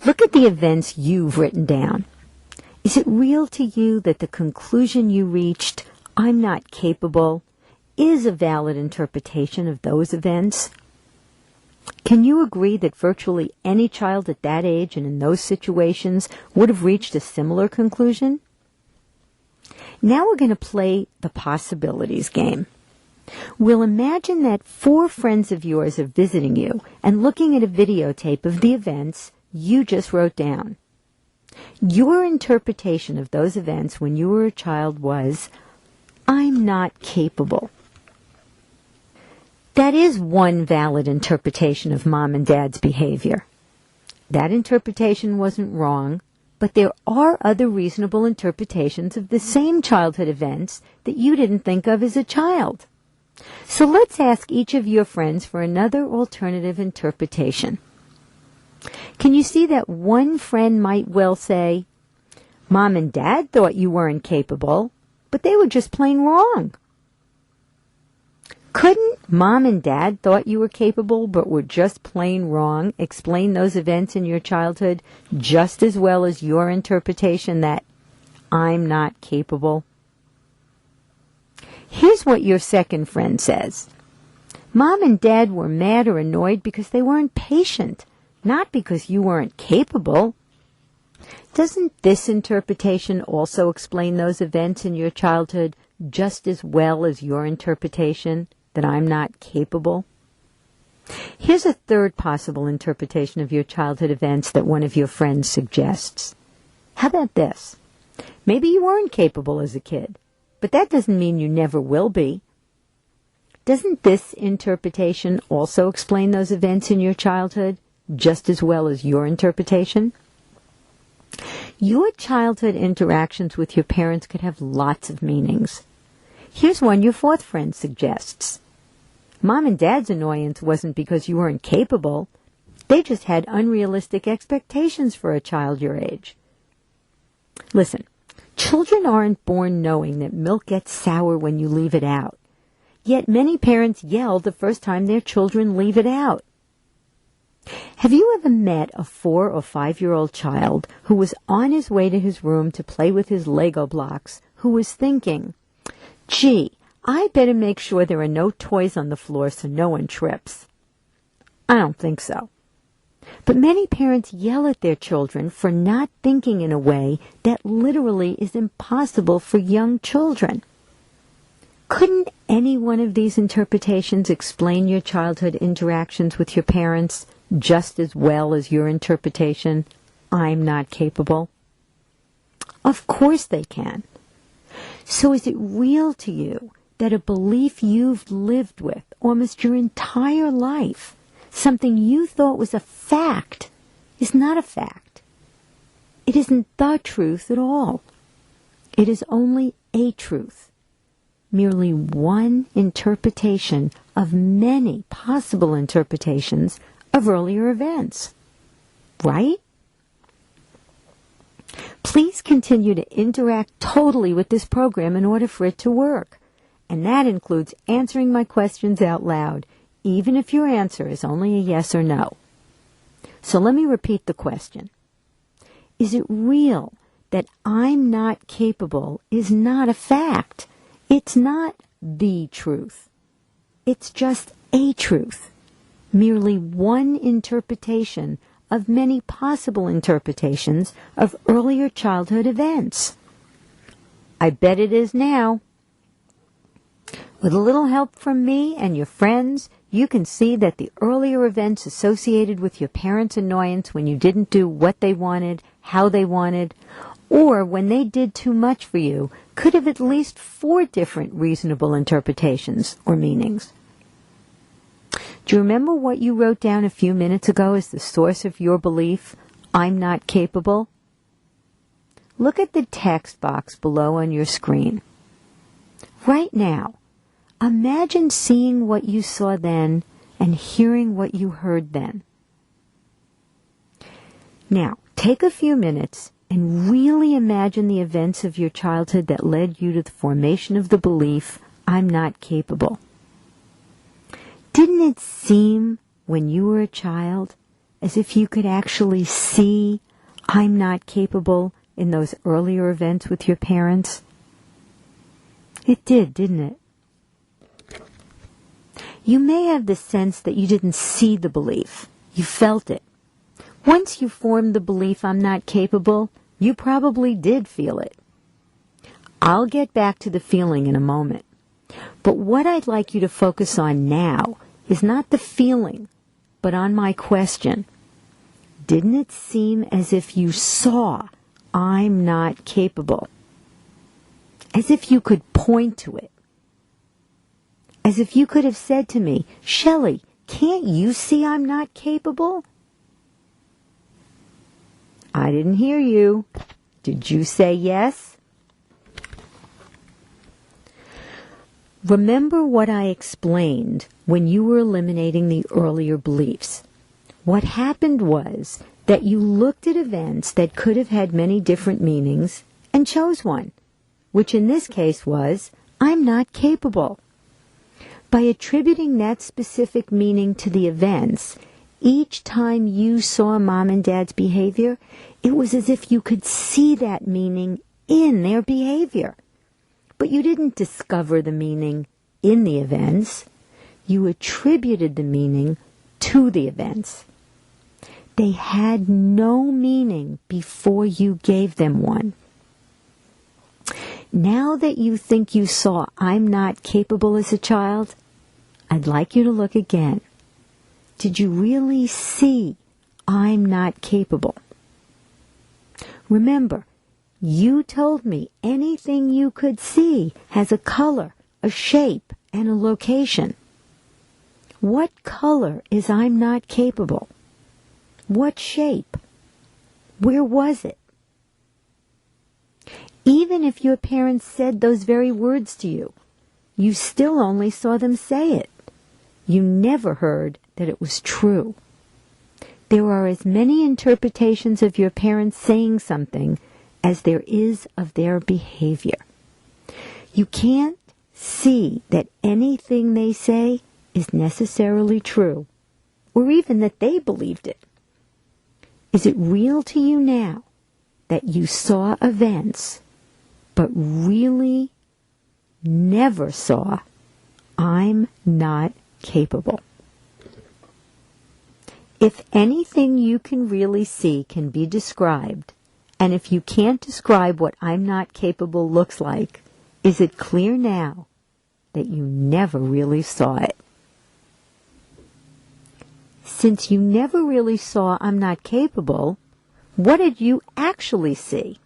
Look at the events you've written down. Is it real to you that the conclusion you reached, I'm not capable, is a valid interpretation of those events? Can you agree that virtually any child at that age and in those situations would have reached a similar conclusion? Now we're going to play the possibilities game. We'll imagine that 4 friends of yours are visiting you and looking at a videotape of the events you just wrote down. Your interpretation of those events when you were a child was, I'm not capable. That is one valid interpretation of Mom and Dad's behavior. That interpretation wasn't wrong, but there are other reasonable interpretations of the same childhood events that you didn't think of as a child. So let's ask each of your friends for another alternative interpretation. Can you see that one friend might well say, Mom and Dad thought you weren't capable, but they were just plain wrong? Couldn't Mom and Dad thought you were capable but were just plain wrong explain those events in your childhood just as well as your interpretation that I'm not capable? Here's what your second friend says. Mom and Dad were mad or annoyed because they weren't patient, not because you weren't capable. Doesn't this interpretation also explain those events in your childhood just as well as your interpretation that I'm not capable? Here's a third possible interpretation of your childhood events that one of your friends suggests. How about this? Maybe you weren't capable as a kid, but that doesn't mean you never will be. Doesn't this interpretation also explain those events in your childhood just as well as your interpretation? Your childhood interactions with your parents could have lots of meanings. Here's one your fourth friend suggests. Mom and Dad's annoyance wasn't because you weren't capable. They just had unrealistic expectations for a child your age. Listen, children aren't born knowing that milk gets sour when you leave it out. Yet many parents yell the first time their children leave it out. Have you ever met a 4 or 5-year-old child who was on his way to his room to play with his Lego blocks, who was thinking, gee, I better make sure there are no toys on the floor so no one trips? I don't think so. But many parents yell at their children for not thinking in a way that literally is impossible for young children. Couldn't any one of these interpretations explain your childhood interactions with your parents just as well as your interpretation, I'm not capable? Of course they can. So is it real to you that a belief you've lived with almost your entire life, something you thought was a fact, is not a fact? It isn't the truth at all. It is only a truth, merely one interpretation of many possible interpretations of earlier events. Right? Please continue to interact totally with this program in order for it to work. And that includes answering my questions out loud, even if your answer is only a yes or no. So let me repeat the question. Is it real that I'm not capable is not a fact? It's not the truth. It's just a truth, merely one interpretation of many possible interpretations of earlier childhood events. I bet it is now. With a little help from me and your friends, you can see that the earlier events associated with your parents' annoyance when you didn't do what they wanted, how they wanted, or when they did too much for you, could have at least 4 different reasonable interpretations or meanings. Do you remember what you wrote down a few minutes ago as the source of your belief, I'm not capable? Look at the text box below on your screen. Right now, imagine seeing what you saw then and hearing what you heard then. Now, take a few minutes and really imagine the events of your childhood that led you to the formation of the belief, I'm not capable. Didn't it seem, when you were a child, as if you could actually see I'm not capable in those earlier events with your parents? It did, didn't it? You may have the sense that you didn't see the belief. You felt it. Once you formed the belief I'm not capable, you probably did feel it. I'll get back to the feeling in a moment. But what I'd like you to focus on now is not the feeling, but on my question. Didn't it seem as if you saw I'm not capable? As if you could point to it. As if you could have said to me, Shelley, can't you see I'm not capable? I didn't hear you. Did you say yes? Remember what I explained when you were eliminating the earlier beliefs. What happened was that you looked at events that could have had many different meanings and chose one, which in this case was, I'm not capable. By attributing that specific meaning to the events, each time you saw Mom and Dad's behavior, it was as if you could see that meaning in their behavior. But you didn't discover the meaning in the events. You attributed the meaning to the events. They had no meaning before you gave them one. Now that you think you saw I'm not capable as a child, I'd like you to look again. Did you really see I'm not capable? Remember, you told me anything you could see has a color, a shape, and a location. What color is I'm not capable? What shape? Where was it? Even if your parents said those very words to you, you still only saw them say it. You never heard that it was true. There are as many interpretations of your parents saying something as there is of their behavior. You can't see that anything they say is necessarily true, or even that they believed it. Is it real to you now that you saw events, but really never saw I'm not capable? If anything you can really see can be described, and if you can't describe what I'm not capable looks like, is it clear now that you never really saw it? Since you never really saw I'm not capable, what did you actually see?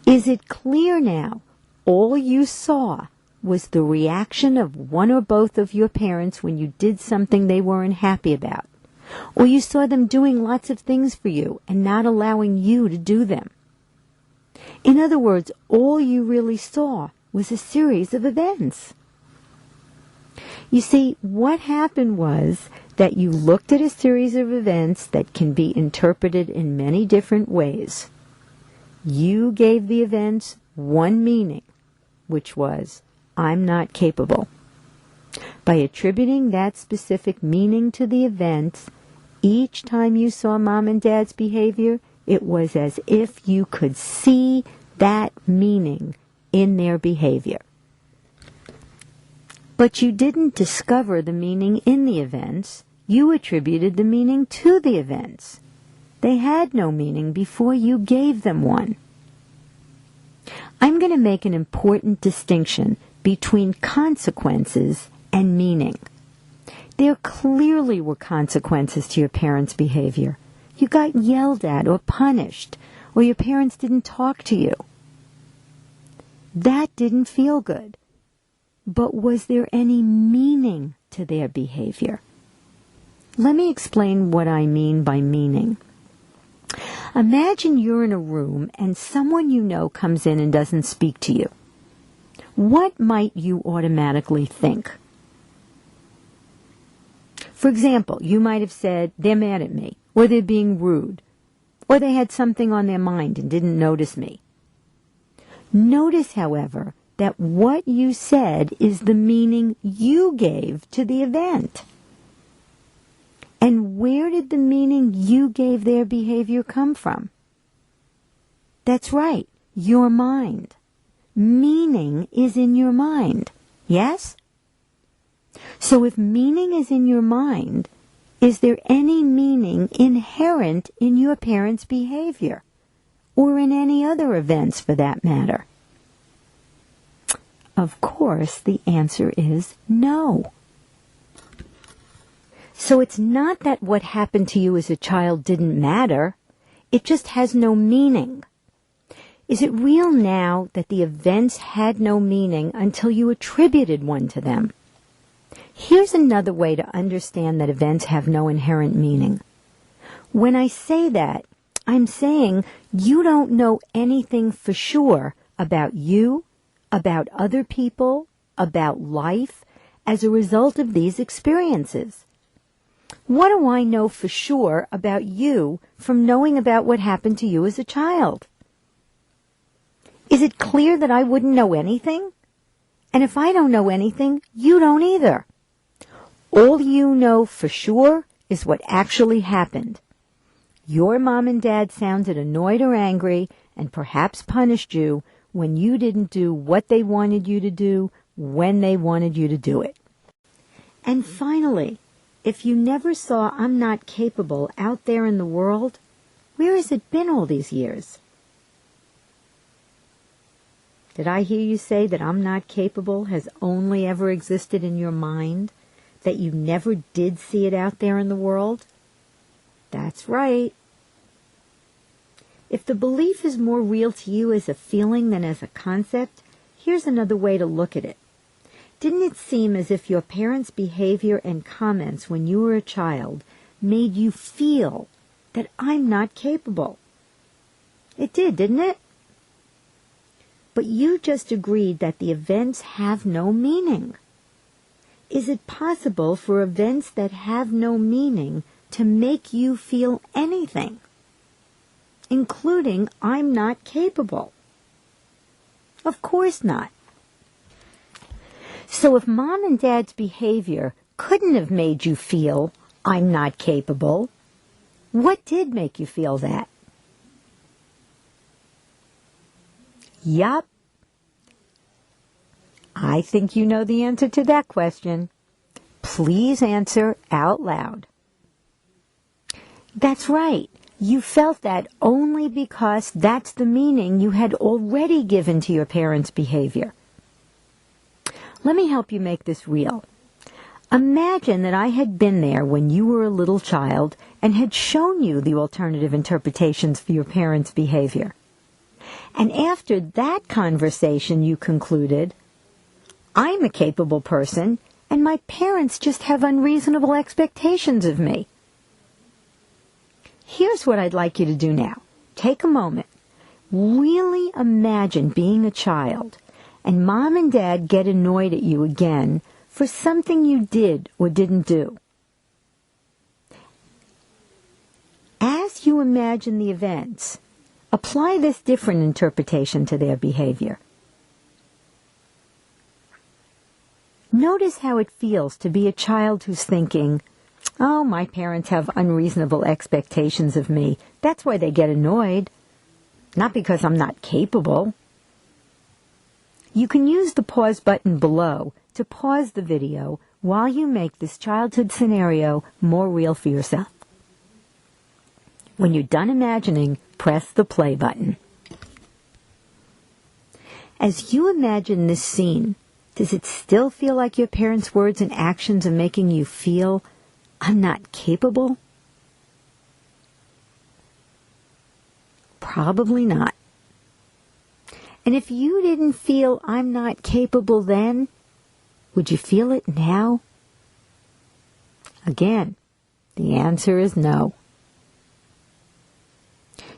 Is it clear now all you saw was the reaction of one or both of your parents when you did something they weren't happy about? Or you saw them doing lots of things for you and not allowing you to do them? In other words, all you really saw was a series of events. You see, what happened was that you looked at a series of events that can be interpreted in many different ways. You gave the events one meaning, which was, I'm not capable. By attributing that specific meaning to the events, each time you saw Mom and Dad's behavior, it was as if you could see that meaning in their behavior. But you didn't discover the meaning in the events. You attributed the meaning to the events. They had no meaning before you gave them one. I'm going to make an important distinction between consequences and meaning. There clearly were consequences to your parents' behavior. You got yelled at or punished, or your parents didn't talk to you. That didn't feel good. But was there any meaning to their behavior? Let me explain what I mean by meaning. Imagine you're in a room and someone you know comes in and doesn't speak to you. What might you automatically think? For example, you might have said, they're mad at me, or they're being rude, or they had something on their mind and didn't notice me. Notice, however, that what you said is the meaning you gave to the event. And where did the meaning you gave their behavior come from? That's right, your mind. Meaning is in your mind, yes? So if meaning is in your mind, is there any meaning inherent in your parents' behavior? Or in any other events for that matter? Of course, the answer is no. So it's not that what happened to you as a child didn't matter. It just has no meaning. Is it real now that the events had no meaning until you attributed one to them? Here's another way to understand that events have no inherent meaning. When I say that, I'm saying you don't know anything for sure about you, about other people, about life, as a result of these experiences. What do I know for sure about you from knowing about what happened to you as a child? Is it clear that I wouldn't know anything? And if I don't know anything, you don't either. All you know for sure is what actually happened. Your mom and dad sounded annoyed or angry and perhaps punished you when you didn't do what they wanted you to do when they wanted you to do it. And finally, if you never saw I'm not capable out there in the world, where has it been all these years? Did I hear you say that I'm not capable has only ever existed in your mind? That you never did see it out there in the world? That's right. If the belief is more real to you as a feeling than as a concept, here's another way to look at it. Didn't it seem as if your parents' behavior and comments when you were a child made you feel that I'm not capable? It did, didn't it? But you just agreed that the events have no meaning. Is it possible for events that have no meaning to make you feel anything, including I'm not capable? Of course not. So if mom and dad's behavior couldn't have made you feel I'm not capable, what did make you feel that? Yup. I think you know the answer to that question. Please answer out loud. That's right. You felt that only because that's the meaning you had already given to your parents' behavior. Let me help you make this real. Imagine that I had been there when you were a little child and had shown you the alternative interpretations for your parents' behavior. And after that conversation you concluded, I'm a capable person and my parents just have unreasonable expectations of me. Here's what I'd like you to do now. Take a moment. Really imagine being a child and mom and dad get annoyed at you again for something you did or didn't do. As you imagine the events, apply this different interpretation to their behavior. Notice how it feels to be a child who's thinking, oh, my parents have unreasonable expectations of me. That's why they get annoyed. Not because I'm not capable. You can use the pause button below to pause the video while you make this childhood scenario more real for yourself. When you're done imagining, press the play button. As you imagine this scene, does it still feel like your parents' words and actions are making you feel, I'm not capable? Probably not. And if you didn't feel I'm not capable then, would you feel it now? Again, the answer is no.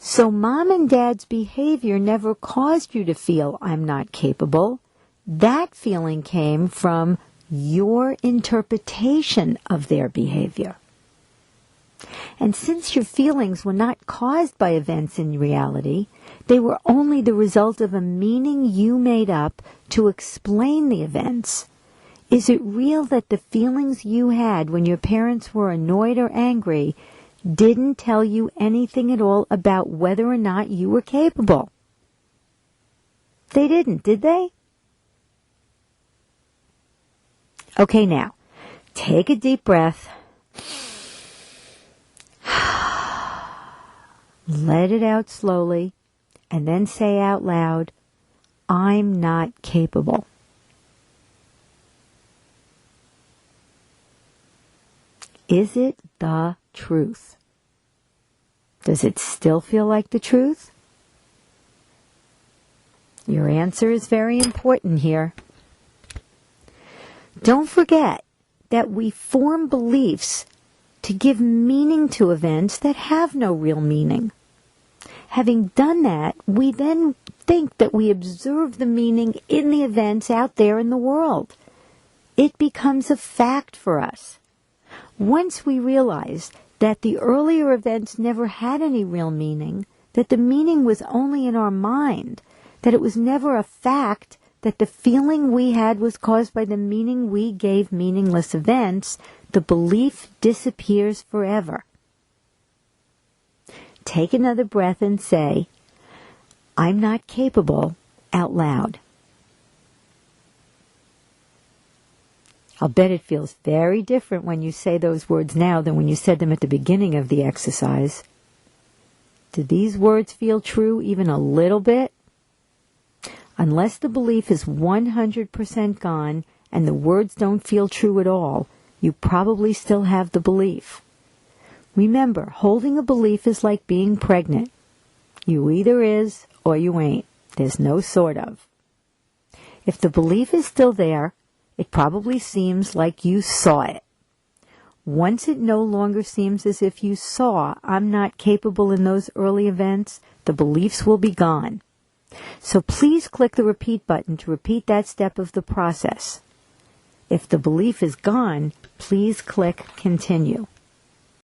So mom and dad's behavior never caused you to feel I'm not capable. That feeling came from your interpretation of their behavior. And since your feelings were not caused by events in reality, they were only the result of a meaning you made up to explain the events, Is it real that the feelings you had when your parents were annoyed or angry didn't tell you anything at all about whether or not you were capable? They didn't, did they? Okay, now, take a deep breath. Let it out slowly, and then say out loud, I'm not capable. Is it the truth? Does it still feel like the truth? Your answer is very important here. Don't forget that we form beliefs to give meaning to events that have no real meaning. Having done that, we then think that we observe the meaning in the events out there in the world. It becomes a fact for us. Once we realize that the earlier events never had any real meaning, that the meaning was only in our mind, that it was never a fact, that the feeling we had was caused by the meaning we gave meaningless events, the belief disappears forever. Take another breath and say, I'm not capable, out loud. I'll bet it feels very different when you say those words now than when you said them at the beginning of the exercise. Do these words feel true even a little bit? Unless the belief is 100% gone and the words don't feel true at all, you probably still have the belief. Remember, holding a belief is like being pregnant. You either is or you ain't. There's no sort of. If the belief is still there, it probably seems like you saw it. Once it no longer seems as if you saw, I'm not capable in those early events, the beliefs will be gone. So please click the repeat button to repeat that step of the process. If the belief is gone, please click continue.